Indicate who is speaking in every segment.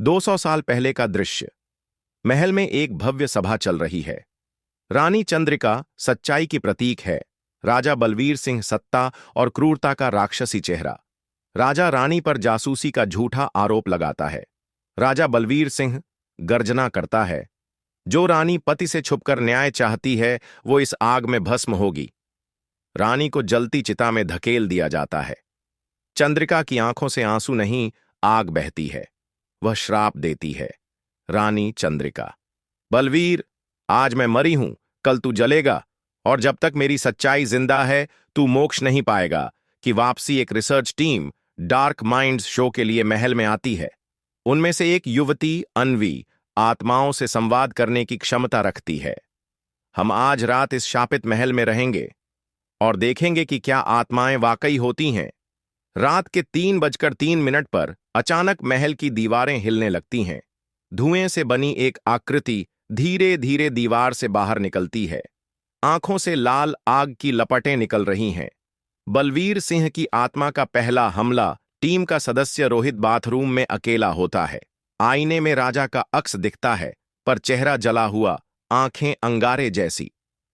Speaker 1: 200 साल पहले का दृश्य। महल में एक भव्य सभा चल रही है। रानी चंद्रिका सच्चाई की प्रतीक है। राजा बलवीर सिंह सत्ता और क्रूरता का राक्षसी चेहरा। राजा रानी पर जासूसी का झूठा आरोप लगाता है। राजा बलवीर सिंह गर्जना करता है, जो रानी पति से छुपकर न्याय चाहती है वो इस आग में भस्म होगी। रानी को जलती चिता में धकेल दिया जाता है। चंद्रिका की आंखों से आंसू नहीं, आग बहती है। वह श्राप देती है। रानी चंद्रिका, बलवीर, आज मैं मरी हूं, कल तू जलेगा, और जब तक मेरी सच्चाई जिंदा है तू मोक्ष नहीं पाएगा। कि वापसी एक research team dark minds show के लिए महल में आती है। उनमें से एक युवती अन्वी आत्माओं से संवाद करने की क्षमता रखती है। हम आज रात इस शापित महल में रहेंगे और देखेंगे कि क्या आत्माएं वाकई होती हैं। रात के 3:03 पर अचानक महल की दीवारें हिलने लगती हैं। धुएं से बनी एक आकृति धीरे धीरे दीवार से बाहर निकलती है। आंखों से लाल आग की लपटें निकल रही हैं। बलवीर सिंह की आत्मा का पहला हमला। टीम का सदस्य रोहित बाथरूम में अकेला होता है। आईने में राजा का अक्स दिखता है, पर चेहरा जला हुआ, आंखें अंगारे जैसी।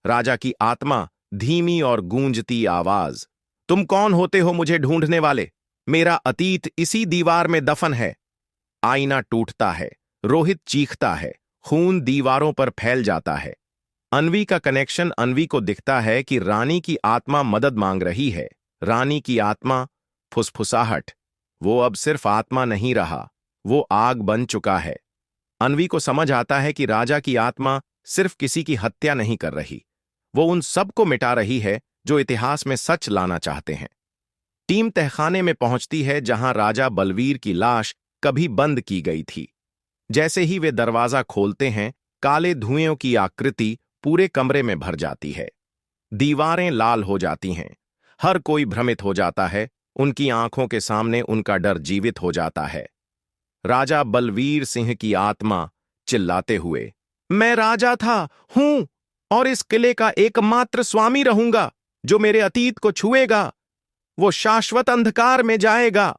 Speaker 1: राजा की आत्मा, धीमी और गूंजती आवाज, तुम कौन होते हो मुझे ढूंढने वाले? मेरा अतीत इसी दीवार में दफन है। आईना टूटता है। रोहित चीखता है। खून दीवारों पर फैल जाता है। अन्वी का कनेक्शन। अन्वी को दिखता है कि रानी की आत्मा मदद मांग रही है। रानी की आत्मा, फुसफुसाहट। वो अब सिर्फ आत्मा नहीं रहा, वो आग बन चुका है। अन्वी को समझ आता है कि राजा की आत्मा सिर्फ किसी की हत्या नहीं कर रही, वो उन सबको मिटा रही है जो इतिहास में सच लाना चाहते हैं। टीम तहखाने में पहुंचती है जहां राजा बलवीर की लाश कभी बंद की गई थी। जैसे ही वे दरवाजा खोलते हैं, काले धुएं की आकृति पूरे कमरे में भर जाती है। दीवारें लाल हो जाती हैं। हर कोई भ्रमित हो जाता है। उनकी आंखों के सामने उनका डर जीवित हो जाता है। राजा बलवीर सिंह की आत्मा चिल्लाते हुए, मैं राजा था, हूं, और इस किले का एकमात्र स्वामी रहूंगा। जो मेरे अतीत को छुएगा वो शाश्वत अंधकार में जाएगा।